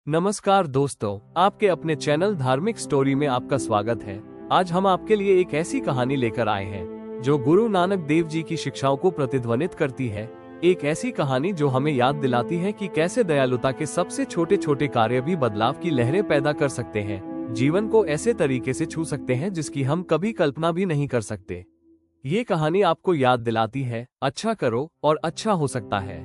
नमस्कार दोस्तों, आपके अपने चैनल धार्मिक स्टोरी में आपका स्वागत है। आज हम आपके लिए एक ऐसी कहानी लेकर आए हैं जो गुरु नानक देव जी की शिक्षाओं को प्रतिध्वनित करती है। एक ऐसी कहानी जो हमें याद दिलाती है कि कैसे दयालुता के सबसे छोटे छोटे कार्य भी बदलाव की लहरें पैदा कर सकते हैं, जीवन को ऐसे तरीके से छू सकते हैं जिसकी हम कभी कल्पना भी नहीं कर सकते। ये कहानी आपको याद दिलाती है, अच्छा करो और अच्छा हो सकता है।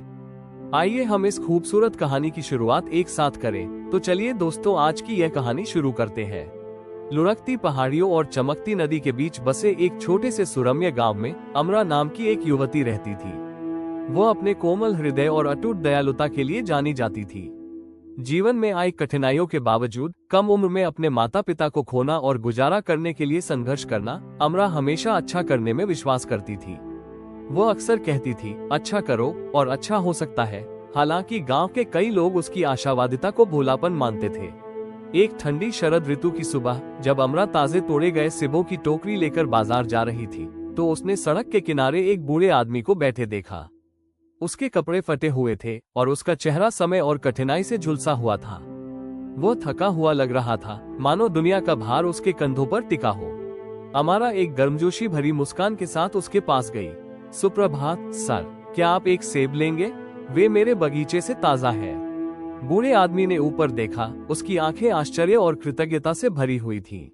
आइए हम इस खूबसूरत कहानी की शुरुआत एक साथ करें। तो चलिए दोस्तों, आज की यह कहानी शुरू करते हैं। लुढ़कती पहाड़ियों और चमकती नदी के बीच बसे एक छोटे से सुरम्य गांव में अमरा नाम की एक युवती रहती थी। वो अपने कोमल हृदय और अटूट दयालुता के लिए जानी जाती थी। जीवन में आई कठिनाइयों के बावजूद कम उम्र में अपने माता पिता को खोना और गुजारा करने के लिए संघर्ष करना, अमरा हमेशा अच्छा करने में विश्वास करती थी। वो अक्सर कहती थी, अच्छा करो और अच्छा हो सकता है। हालांकि गांव के कई लोग उसकी आशावादिता को भोलापन मानते थे। एक ठंडी शरद ऋतु की सुबह जब अमरा ताजे तोड़े गए सेबों की टोकरी लेकर बाजार जा रही थी तो उसने सड़क के किनारे एक बूढ़े आदमी को बैठे देखा। उसके कपड़े फटे हुए थे और उसका चेहरा समय और कठिनाई से झुलसा हुआ था। वो थका हुआ लग रहा था, मानो दुनिया का भार उसके कंधों पर टिका हो। अमरा एक गर्मजोशी भरी मुस्कान के साथ उसके पास गई। सुप्रभात सर, क्या आप एक सेब लेंगे? वे मेरे बगीचे से ताजा है। बूढ़े आदमी ने ऊपर देखा, उसकी आंखें आश्चर्य और कृतज्ञता से भरी हुई थीं।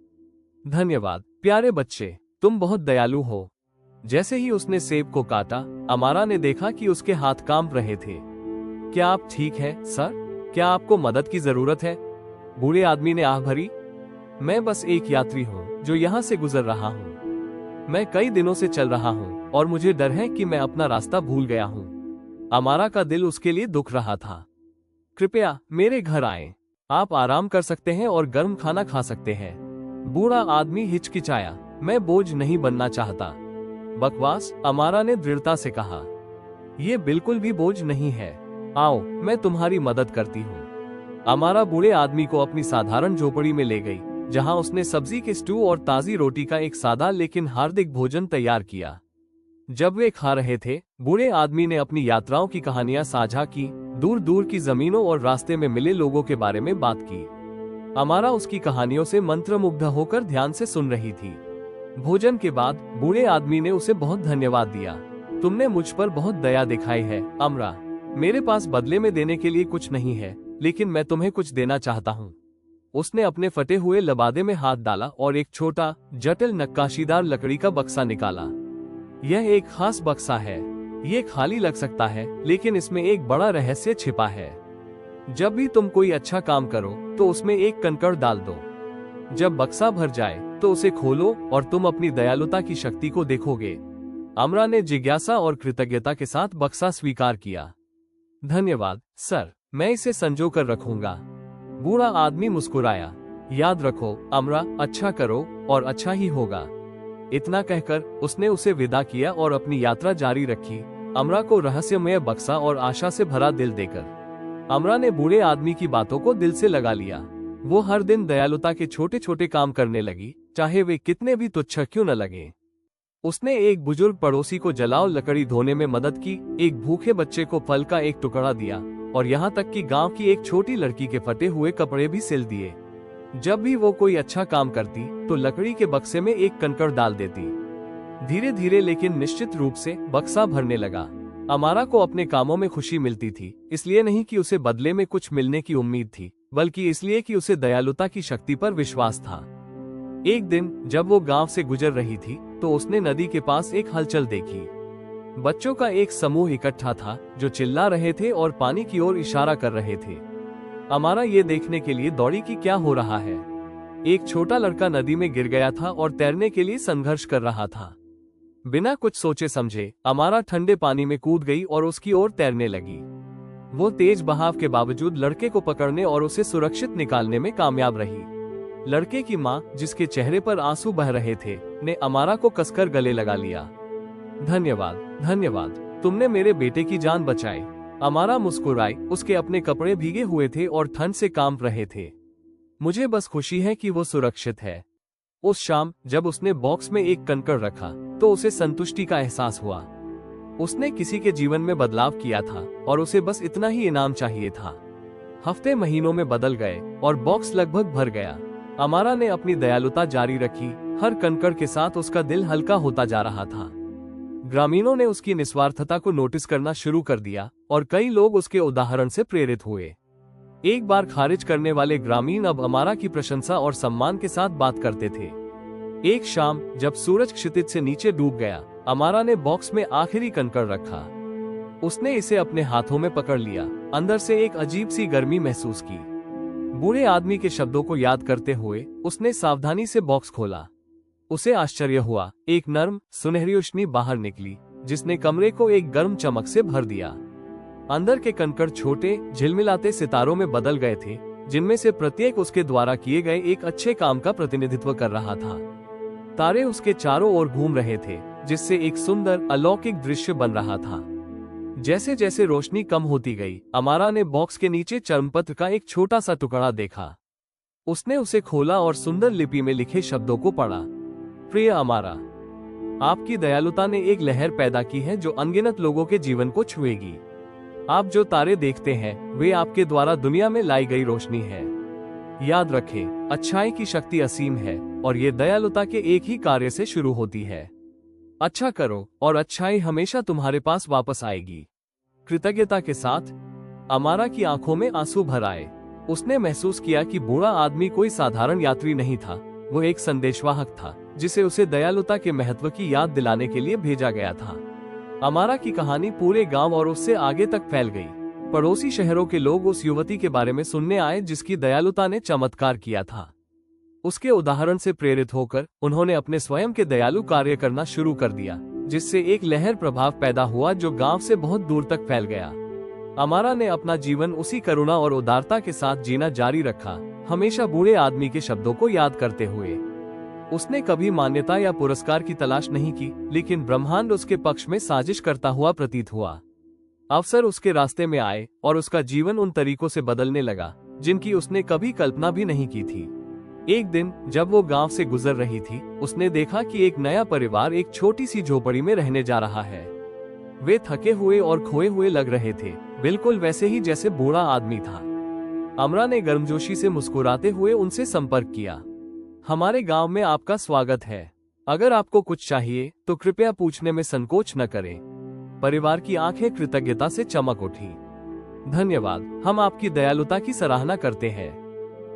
धन्यवाद प्यारे बच्चे, तुम बहुत दयालु हो। जैसे ही उसने सेब को काटा, अमारा ने देखा कि उसके हाथ कांप रहे थे। क्या आप ठीक हैं सर? क्या आपको मदद की जरूरत है? बूढ़े आदमी ने आह भरी। मैं बस एक यात्री हूँ जो यहाँ से गुजर रहा हूँ। मैं कई दिनों से चल रहा हूँ और मुझे डर है कि मैं अपना रास्ता भूल गया हूँ। अमारा का दिल उसके लिए दुख रहा था। कृपया मेरे घर आएं। आप आराम कर सकते हैं और गर्म खाना खा सकते हैं। बूढ़ा आदमी हिचकिचाया। मैं बोझ नहीं बनना चाहता। बकवास, अमारा ने दृढ़ता से कहा। ये बिल्कुल भी बोझ नहीं है। आओ, मैं तुम्हारी मदद करती हूँ। अमारा बूढ़े आदमी को अपनी साधारण झोपड़ी में ले गई, जहां उसने सब्जी के स्टू और ताजी रोटी का एक सादा लेकिन हार्दिक भोजन तैयार किया। जब वे खा रहे थे, बूढ़े आदमी ने अपनी यात्राओं की कहानियां साझा की, दूर दूर की जमीनों और रास्ते में मिले लोगों के बारे में बात की। अमारा उसकी कहानियों से मंत्रमुग्ध होकर ध्यान से सुन रही थी। भोजन के बाद बूढ़े आदमी ने उसे बहुत धन्यवाद दिया। तुमने मुझ पर बहुत दया दिखाई है अमरा। मेरे पास बदले में देने के लिए कुछ नहीं है, लेकिन मैं तुम्हें कुछ देना चाहता हूँ। उसने अपने फटे हुए लबादे में हाथ डाला और एक छोटा, जटिल नक्काशीदार लकड़ी का बक्सा निकाला। यह एक खास बक्सा है। ये खाली लग सकता है, लेकिन इसमें एक बड़ा रहस्य छिपा है। जब भी तुम कोई अच्छा काम करो तो उसमें एक कंकड़ डाल दो। जब बक्सा भर जाए तो उसे खोलो और तुम अपनी दयालुता की शक्ति को देखोगे। अमरा ने जिज्ञासा और कृतज्ञता के साथ बक्सा स्वीकार किया। धन्यवाद सर, मैं इसे संजो कर रखूंगा। बूढ़ा आदमी मुस्कुराया। याद रखो अमरा, अच्छा करो और अच्छा ही होगा। इतना कहकर उसने उसे विदा किया और अपनी यात्रा जारी रखी, अमरा को रहस्यमय बक्सा और आशा से भरा दिल देकर। अमरा ने बूढ़े आदमी की बातों को दिल से लगा लिया। वो हर दिन दयालुता के छोटे छोटे काम करने लगी, चाहे वे कितने भी तुच्छ क्यों न लगे। उसने एक बुजुर्ग पड़ोसी को जलाओ लकड़ी धोने में मदद की, एक भूखे बच्चे को फल का एक टुकड़ा दिया और यहाँ तक कि गांव की एक छोटी लड़की के फटे हुए कपड़े भी सिल दिए। जब भी वो कोई अच्छा काम करती तो लकड़ी के बक्से में एक कंकड़ डाल देती। धीरे धीरे लेकिन निश्चित रूप से बक्सा भरने लगा। अमारा को अपने कामों में खुशी मिलती थी, इसलिए नहीं कि उसे बदले में कुछ मिलने की उम्मीद थी, बल्कि इसलिए कि उसे दयालुता की शक्ति पर विश्वास था। एक दिन जब वो गांव से गुजर रही थी तो उसने नदी के पास एक हलचल देखी। बच्चों का एक समूह इकट्ठा था जो चिल्ला रहे थे और पानी की ओर इशारा कर रहे थे। अमारा ये देखने के लिए दौड़ी कि क्या हो रहा है। एक छोटा लड़का नदी में गिर गया था और तैरने के लिए संघर्ष कर रहा था। बिना कुछ सोचे समझे अमारा ठंडे पानी में कूद गई और उसकी ओर तैरने लगी। वो तेज बहाव के बावजूद लड़के को पकड़ने और उसे सुरक्षित निकालने में कामयाब रही। लड़के की माँ, जिसके चेहरे पर आंसू बह रहे थे, ने अमारा को कसकर गले लगा लिया। धन्यवाद धन्यवाद, तुमने मेरे बेटे की जान बचाई। अमारा मुस्कुराई। उसके अपने कपड़े भीगे हुए थे और ठंड से कांप रहे थे। मुझे बस खुशी है कि वो सुरक्षित है। उस शाम जब उसने बॉक्स में एक कंकड़ रखा तो उसे संतुष्टि का एहसास हुआ। उसने किसी के जीवन में बदलाव किया था और उसे बस इतना ही इनाम चाहिए था। हफ्ते महीनों में बदल गए और बॉक्स लगभग भर गया। अमारा ने अपनी दयालुता जारी रखी, हर कंकड़ के साथ उसका दिल हल्का होता जा रहा था। ग्रामीणों ने उसकी निस्वार्थता को नोटिस करना शुरू कर दिया और कई लोग उसके उदाहरण से प्रेरित हुए। एक बार खारिज करने वाले ग्रामीण अब अमारा की प्रशंसा और सम्मान के साथ बात करते थे। एक शाम जब सूरज क्षितिज से नीचे डूब गया, अमारा ने बॉक्स में आखिरी कंकड़ रखा। उसने इसे अपने हाथों में पकड़ लिया, अंदर से एक अजीब सी गर्मी महसूस की। बूढ़े आदमी के शब्दों को याद करते हुए उसने सावधानी से बॉक्स खोला। उसे आश्चर्य हुआ, एक नर्म सुनहरी रोशनी बाहर निकली जिसने कमरे को एक गर्म चमक से भर दिया। अंदर के कंकड़ छोटे झिलमिलाते सितारों में बदल गए थे, जिनमें से प्रत्येक उसके द्वारा किए गए एक अच्छे काम का प्रतिनिधित्व कर रहा था। तारे उसके चारों ओर घूम रहे थे, जिससे एक सुंदर अलौकिक दृश्य बन रहा था। जैसे जैसे रोशनी कम होती गई, अमारा ने बॉक्स के नीचे चर्मपत्र का एक छोटा सा टुकड़ा देखा। उसने उसे खोला और सुंदर लिपि में लिखे शब्दों को पढ़ा। प्रिय अमारा, आपकी दयालुता ने एक लहर पैदा की है जो अनगिनत लोगों के जीवन को छुएगी। आप जो तारे देखते हैं वे आपके द्वारा दुनिया में लाई गई रोशनी है। याद रखें, अच्छाई की शक्ति असीम है और ये दयालुता के एक ही कार्य से शुरू होती है। अच्छा करो और अच्छाई हमेशा तुम्हारे पास वापस आएगी। कृतज्ञता के साथ। अमारा की आंखों में आंसू भर आए। उसने महसूस किया कि बूढ़ा आदमी कोई साधारण यात्री नहीं था, वो एक संदेशवाहक था जिसे उसे दयालुता के महत्व की याद दिलाने के लिए भेजा गया था। अमारा की कहानी पूरे गांव और उससे आगे तक फैल गई। पड़ोसी शहरों के लोग उस युवती के बारे में सुनने आए जिसकी दयालुता ने चमत्कार किया था। उसके उदाहरण से प्रेरित होकर उन्होंने अपने स्वयं के दयालु कार्य करना शुरू कर दिया, जिससे एक लहर प्रभाव पैदा हुआ जो गांव से बहुत दूर तक फैल गया। अमारा ने अपना जीवन उसी करुणा और उदारता के साथ जीना जारी रखा, हमेशा बूढ़े आदमी के शब्दों को याद करते हुए। उसने कभी मान्यता या पुरस्कार की तलाश नहीं की, लेकिन ब्रह्मांड उसके पक्ष में साजिश करता हुआ प्रतीत हुआ। अवसर उसके रास्ते में आए और उसका जीवन उन तरीकों से बदलने लगा जिनकी उसने कभी कल्पना भी नहीं की थी। एक दिन जब वो गांव से गुजर रही थी, उसने देखा कि एक नया परिवार एक छोटी सी झोपड़ी में रहने जा रहा है। वे थके हुए और खोए हुए लग रहे थे, बिल्कुल वैसे ही जैसे बूढ़ा आदमी था। अमरा ने गर्मजोशी से मुस्कुराते हुए उनसे संपर्क किया। हमारे गांव में आपका स्वागत है। अगर आपको कुछ चाहिए तो कृपया पूछने में संकोच न करें। परिवार की आंखें कृतज्ञता से चमक उठी। धन्यवाद, हम आपकी दयालुता की सराहना करते हैं।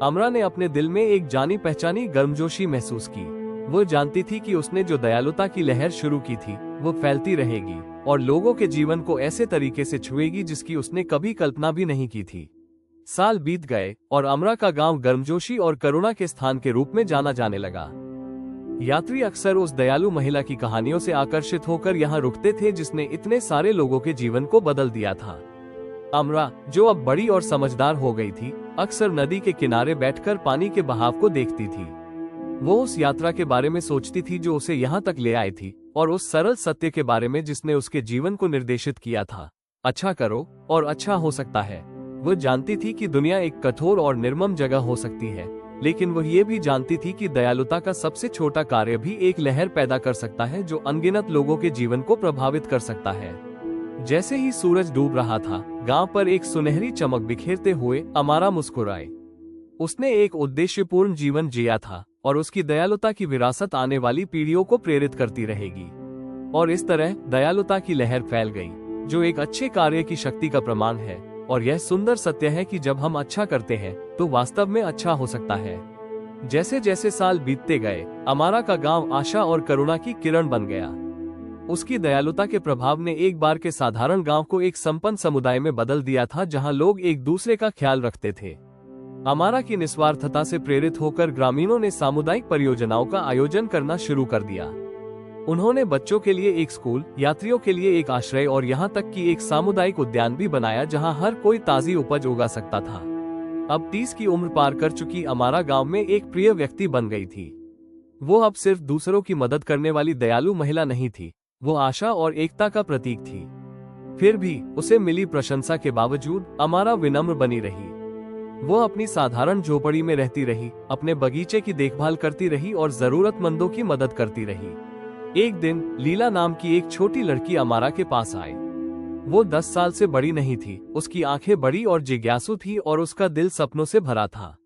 अमरा ने अपने दिल में एक जानी पहचानी गर्मजोशी महसूस की। वो जानती थी कि उसने जो दयालुता की लहर शुरू की थी वो फैलती रहेगी और लोगों के जीवन को ऐसे तरीके से छुएगी जिसकी उसने कभी कल्पना भी नहीं की थी। साल बीत गए और अमरा का गांव गर्मजोशी और करुणा के स्थान के रूप में जाना जाने लगा। यात्री अक्सर उस दयालु महिला की कहानियों से आकर्षित होकर यहाँ रुकते थे जिसने इतने सारे लोगों के जीवन को बदल दिया था। अमरा, जो अब बड़ी और समझदार हो गई थी, अक्सर नदी के किनारे बैठकर पानी के बहाव को देखती थी। वो उस यात्रा के बारे में सोचती थी जो उसे यहाँ तक ले आई थी और उस सरल सत्य के बारे में जिसने उसके जीवन को निर्देशित किया था। अच्छा करो और अच्छा हो सकता है। वो जानती थी कि दुनिया एक कठोर और निर्मम जगह हो सकती है, लेकिन वह ये भी जानती थी कि दयालुता का सबसे छोटा कार्य भी एक लहर पैदा कर सकता है जो अनगिनत लोगों के जीवन को प्रभावित कर सकता है। जैसे ही सूरज डूब रहा था, गांव पर एक सुनहरी चमक बिखेरते हुए अमारा मुस्कुराए। उसने एक उद्देश्यपूर्ण जीवन जिया था और उसकी दयालुता की विरासत आने वाली पीढ़ियों को प्रेरित करती रहेगी। और इस तरह दयालुता की लहर फैल गई, जो एक अच्छे कार्य की शक्ति का प्रमाण है। और यह सुंदर सत्य है कि जब हम अच्छा करते हैं तो वास्तव में अच्छा हो सकता है। जैसे जैसे साल बीतते गए, अमारा का गांव आशा और करुणा की किरण बन गया। उसकी दयालुता के प्रभाव ने एक बार के साधारण गांव को एक संपन्न समुदाय में बदल दिया था, जहां लोग एक दूसरे का ख्याल रखते थे। अमारा की निस्वार्थता से प्रेरित होकर ग्रामीणों ने सामुदायिक परियोजनाओं का आयोजन करना शुरू कर दिया। उन्होंने बच्चों के लिए एक स्कूल, यात्रियों के लिए एक आश्रय और यहाँ तक कि एक सामुदायिक उद्यान भी बनाया जहाँ हर कोई ताजी उपज उगा सकता था। अब 30 की उम्र पार कर चुकी अमारा गांव में एक प्रिय व्यक्ति बन गई थी। वो अब सिर्फ दूसरों की मदद करने वाली दयालु महिला नहीं थी, वो आशा और एकता का प्रतीक थी। फिर भी उसे मिली प्रशंसा के बावजूद अमारा विनम्र बनी रही। वो अपनी साधारण झोपड़ी में रहती रही, अपने बगीचे की देखभाल करती रही और जरूरतमंदों की मदद करती रही। एक दिन लीला नाम की एक छोटी लड़की अमारा के पास आई। वो 10 साल से बड़ी नहीं थी, उसकी आंखें बड़ी और जिज्ञासु थी और उसका दिल सपनों से भरा था।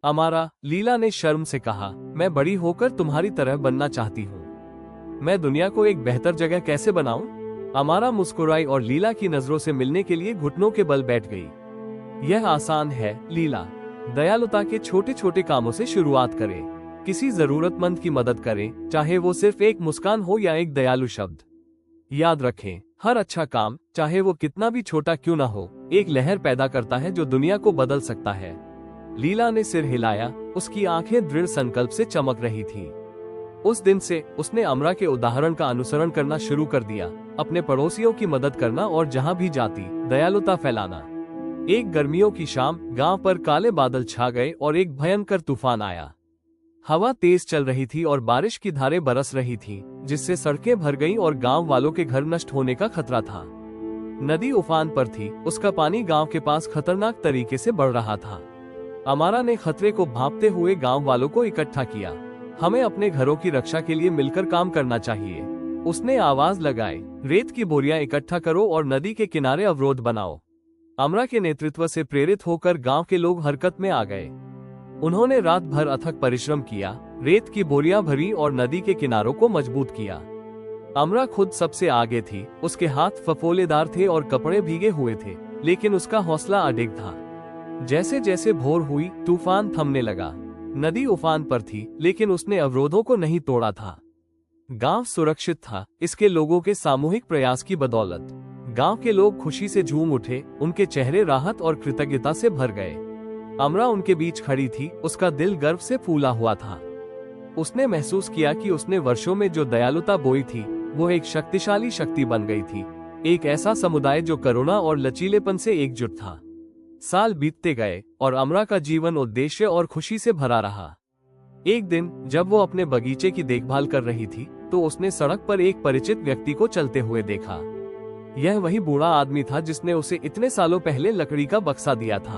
अमारा, लीला ने शर्म से कहा, मैं बड़ी होकर तुम्हारी तरह बनना चाहती हूँ। मैं दुनिया को एक बेहतर जगह कैसे बनाऊं? अमारा मुस्कुराई और लीला की नजरों से मिलने के लिए घुटनों के बल बैठ गई। यह आसान है लीला। दयालुता के छोटे छोटे कामों से शुरुआत करें। किसी जरूरतमंद की मदद करें, चाहे वो सिर्फ एक मुस्कान हो या एक दयालु शब्द। याद रखें, हर अच्छा काम, चाहे वो कितना भी छोटा क्यों ना हो, एक लहर पैदा करता है जो दुनिया को बदल सकता है। लीला ने सिर हिलाया, उसकी आंखें दृढ़ संकल्प से चमक रही थीं। उस दिन से उसने अमरा के उदाहरण का अनुसरण करना शुरू कर दिया, अपने पड़ोसियों की मदद करना और जहां भी जाती दयालुता फैलाना। एक गर्मियों की शाम गांव पर काले बादल छा गए और एक भयंकर तूफान आया। हवा तेज चल रही थी और बारिश की धारें बरस रही थीं, जिससे सड़कें भर गईं और गांव वालों के घर नष्ट होने का खतरा था। नदी उफान पर थी, उसका पानी गांव के पास खतरनाक तरीके से बढ़ रहा था। अमारा ने खतरे को भांपते हुए गांव वालों को इकट्ठा किया। हमें अपने घरों की रक्षा के लिए मिलकर काम करना चाहिए, उसने आवाज लगाई। रेत की बोरियां इकट्ठा करो और नदी के किनारे अवरोध बनाओ। अमरा के नेतृत्व से प्रेरित होकर गांव के लोग हरकत में आ गए। उन्होंने रात भर अथक परिश्रम किया, रेत की बोरियां भरी और नदी के किनारों को मजबूत किया। अमरा खुद सबसे आगे थी, उसके हाथ फफोलेदार थे और कपड़े भीगे हुए थे, लेकिन उसका हौसला अडिग था। जैसे जैसे भोर हुई, तूफान थमने लगा। नदी उफान पर थी, लेकिन उसने अवरोधों को नहीं तोड़ा था। गांव सुरक्षित था, इसके लोगों के सामूहिक प्रयास की बदौलत। गांव के लोग खुशी से झूम उठे, उनके चेहरे राहत और कृतज्ञता से भर गए। अमरा उनके बीच खड़ी थी, उसका दिल गर्व से फूला हुआ था। उसने महसूस किया कि उसने वर्षों में जो दयालुता बोई थी, वो एक शक्तिशाली शक्ति बन गई थी, एक ऐसा समुदाय जो करुणा और लचीलेपन से एकजुट था। साल बीतते गए और अमरा का जीवन उद्देश्य और खुशी से भरा रहा। एक दिन जब वो अपने बगीचे की देखभाल कर रही थी, तो उसने सड़क पर एक परिचित व्यक्ति को चलते हुए देखा। यह वही बूढ़ा आदमी था जिसने उसे इतने सालों पहले लकड़ी का बक्सा दिया था।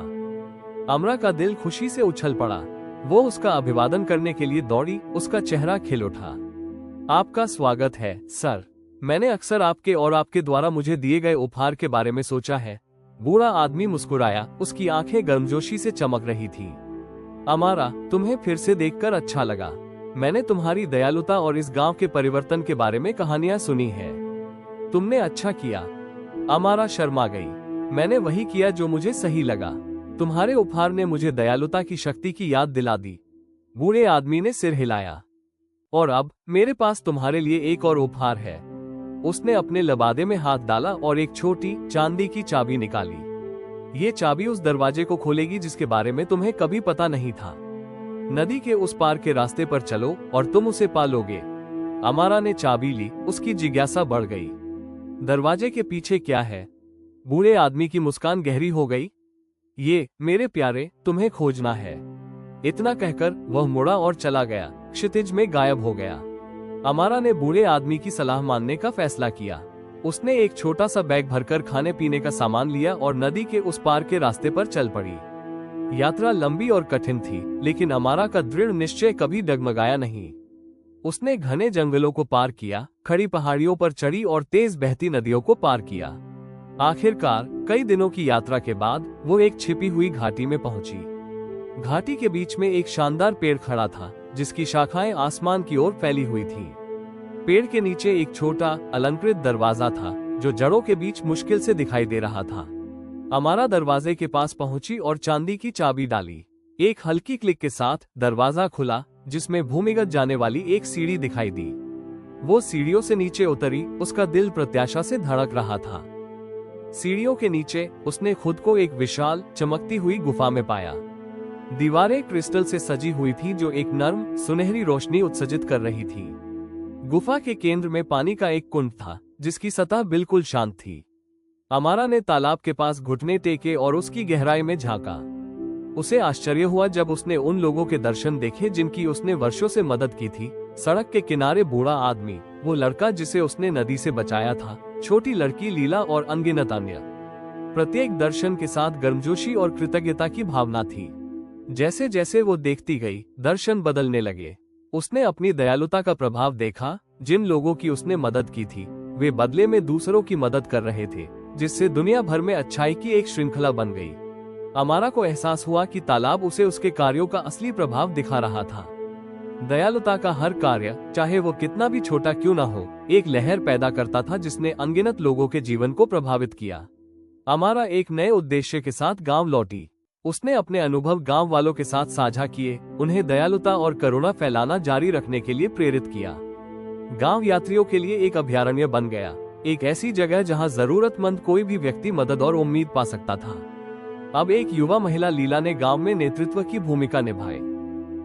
अमरा का दिल खुशी से उछल पड़ा। वो उसका अभिवादन करने के लिए दौड़ी, उसका चेहरा खिल उठा। आपका स्वागत है सर। मैंने अक्सर आपके और आपके द्वारा मुझे दिए गए उपहार के बारे में सोचा है। बूढ़ा आदमी मुस्कुराया, उसकी आंखें गर्मजोशी से चमक रही थीं। अमारा, तुम्हें फिर से देखकर अच्छा लगा। मैंने तुम्हारी दयालुता और इस गांव के परिवर्तन के बारे में कहानियां सुनी हैं। तुमने अच्छा किया। अमारा शर्मा गई। मैंने वही किया जो मुझे सही लगा। तुम्हारे उपहार ने मुझे दयालुता की शक्ति की याद दिला दी। बूढ़े आदमी ने सिर हिलाया। और अब मेरे पास तुम्हारे लिए एक और उपहार है। उसने अपने लबादे में हाथ डाला और एक छोटी चांदी की चाबी निकाली। ये चाबी उस दरवाजे को खोलेगी जिसके बारे में तुम्हें कभी पता नहीं था। नदी के उस पार के रास्ते पर चलो और तुम उसे पालोगे। अमारा ने चाबी ली, उसकी जिज्ञासा बढ़ गई। दरवाजे के पीछे क्या है? बूढ़े आदमी की मुस्कान गहरी हो गई। ये मेरे प्यारे, तुम्हें खोजना है। इतना कहकर वह मुड़ा और चला गया, क्षितिज में गायब हो गया। अमारा ने बूढ़े आदमी की सलाह मानने का फैसला किया। उसने एक छोटा सा बैग भरकर खाने पीने का सामान लिया और नदी के उस पार के रास्ते पर चल पड़ी। यात्रा लंबी और कठिन थी, लेकिन अमारा का दृढ़ निश्चय कभी डगमगाया नहीं। उसने घने जंगलों को पार किया, खड़ी पहाड़ियों पर चढ़ी और तेज बहती नदियों को पार किया। आखिरकार कई दिनों की यात्रा के बाद वो एक छिपी हुई घाटी में पहुंची। घाटी के बीच में एक शानदार पेड़ खड़ा था, जिसकी शाखाएं आसमान की ओर फैली हुई थीं। पेड़ के नीचे एक छोटा अलंकृत दरवाजा था, जो जड़ों के बीच मुश्किल से दिखाई दे रहा था। अमारा दरवाजे के पास पहुंची और चांदी की चाबी डाली। एक हल्की क्लिक के साथ दरवाजा खुला, जिसमें भूमिगत जाने वाली एक सीढ़ी दिखाई दी। वो सीढ़ियों से नीचे उतरी, उसका दिल प्रत्याशा से धड़क रहा था। सीढ़ियों के नीचे उसने खुद को एक विशाल चमकती हुई गुफा में पाया। दीवारें क्रिस्टल से सजी हुई थी, जो एक नर्म सुनहरी रोशनी उत्सर्जित कर रही थी। गुफा के केंद्र में पानी का एक कुंड था, जिसकी सतह बिल्कुल शांत थी। अमारा ने तालाब के पास घुटने टेके और उसकी गहराई में झांका। उसे आश्चर्य हुआ जब उसने उन लोगों के दर्शन देखे जिनकी उसने वर्षों से मदद की थी। सड़क के किनारे बूढ़ा आदमी, वो लड़का जिसे उसने नदी से बचाया था, छोटी लड़की लीला और अनगिनत अन्य। प्रत्येक दर्शन के साथ गर्मजोशी और कृतज्ञता की भावना थी। जैसे जैसे वो देखती गई, दर्शन बदलने लगे। उसने अपनी दयालुता का प्रभाव देखा। जिन लोगों की उसने मदद की थी, वे बदले में दूसरों की मदद कर रहे थे, जिससे दुनिया भर में अच्छाई की एक श्रृंखला बन गई। अमारा को एहसास हुआ कि तालाब उसे उसके कार्यों का असली प्रभाव दिखा रहा था। दयालुता का हर कार्य, चाहे वो कितना भी छोटा क्यों ना हो, एक लहर पैदा करता था जिसने अनगिनत लोगों के जीवन को प्रभावित किया। अमारा एक नए उद्देश्य के साथ गांव लौटी। उसने अपने अनुभव गांव वालों के साथ साझा किए, उन्हें दयालुता और करुणा फैलाना जारी रखने के लिए प्रेरित किया। गांव यात्रियों के लिए एक अभयारण्य बन गया, एक ऐसी जगह जहां जरूरतमंद कोई भी व्यक्ति मदद और उम्मीद पा सकता था। अब एक युवा महिला लीला ने गांव में नेतृत्व की भूमिका निभाई।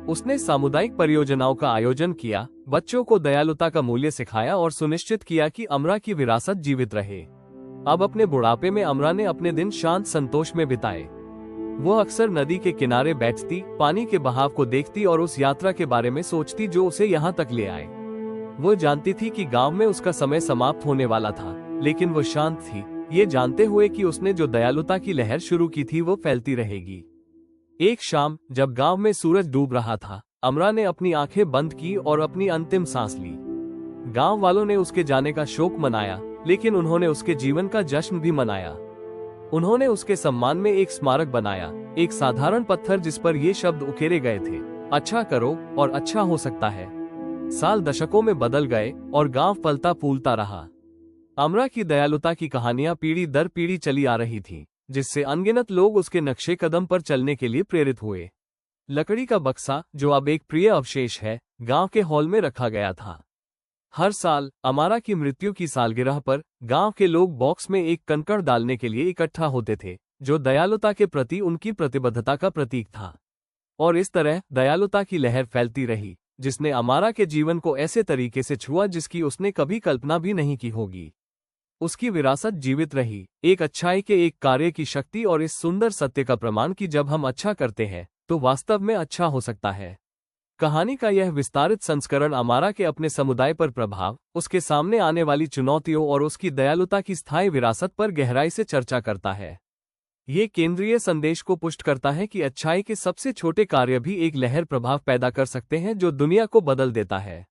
उसने सामुदायिक परियोजनाओं का आयोजन किया, बच्चों को दयालुता का मूल्य सिखाया और सुनिश्चित किया कि अमरा की विरासत जीवित रहे। अब अपने बुढ़ापे में अमरा ने अपने दिन शांत संतोष में बिताए। वो अक्सर नदी के किनारे बैठती, पानी के बहाव को देखती और उस यात्रा के बारे में सोचती जो उसे यहाँ तक ले आए। वो जानती थी कि गांव में उसका समय समाप्त होने वाला था, लेकिन वो शांत थी, ये जानते हुए कि उसने जो दयालुता की लहर शुरू की थी वो फैलती रहेगी। एक शाम जब गांव में सूरज डूब रहा था, अमरा ने अपनी आंखें बंद की और अपनी अंतिम सांस ली। गांव वालों ने उसके जाने का शोक मनाया, लेकिन उन्होंने उसके जीवन का जश्न भी मनाया। उन्होंने उसके सम्मान में एक स्मारक बनाया, एक साधारण पत्थर जिस पर ये शब्द उकेरे गए थे, अच्छा करो और अच्छा हो सकता है। साल दशकों में बदल गए और गांव पलता फूलता रहा। अमरा की दयालुता की कहानियां पीढ़ी दर पीढ़ी चली आ रही थी, जिससे अनगिनत लोग उसके नक्शे कदम पर चलने के लिए प्रेरित हुए। लकड़ी का बक्सा, जो अब एक प्रिय अवशेष है, गांव के हॉल में रखा गया था। हर साल अमारा की मृत्यु की सालगिरह पर गांव के लोग बॉक्स में एक कंकड़ डालने के लिए इकट्ठा होते थे, जो दयालुता के प्रति उनकी प्रतिबद्धता का प्रतीक था। और इस तरह दयालुता की लहर फैलती रही, जिसने अमारा के जीवन को ऐसे तरीके से छुआ जिसकी उसने कभी कल्पना भी नहीं की होगी। उसकी विरासत जीवित रही, एक अच्छाई के एक कार्य की शक्ति और इस सुंदर सत्य का प्रमाण कि जब हम अच्छा करते हैं तो वास्तव में अच्छा हो सकता है। कहानी का यह विस्तारित संस्करण अमारा के अपने समुदाय पर प्रभाव, उसके सामने आने वाली चुनौतियों और उसकी दयालुता की स्थायी विरासत पर गहराई से चर्चा करता है। ये केंद्रीय संदेश को पुष्ट करता है कि अच्छाई के सबसे छोटे कार्य भी एक लहर प्रभाव पैदा कर सकते हैं जो दुनिया को बदल देता है।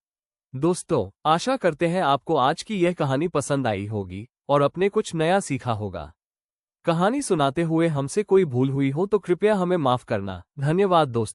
दोस्तों, आशा करते हैं आपको आज की यह कहानी पसंद आई होगी और अपने कुछ नया सीखा होगा। कहानी सुनाते हुए हमसे कोई भूल हुई हो तो कृपया हमें माफ करना। धन्यवाद दोस्तों।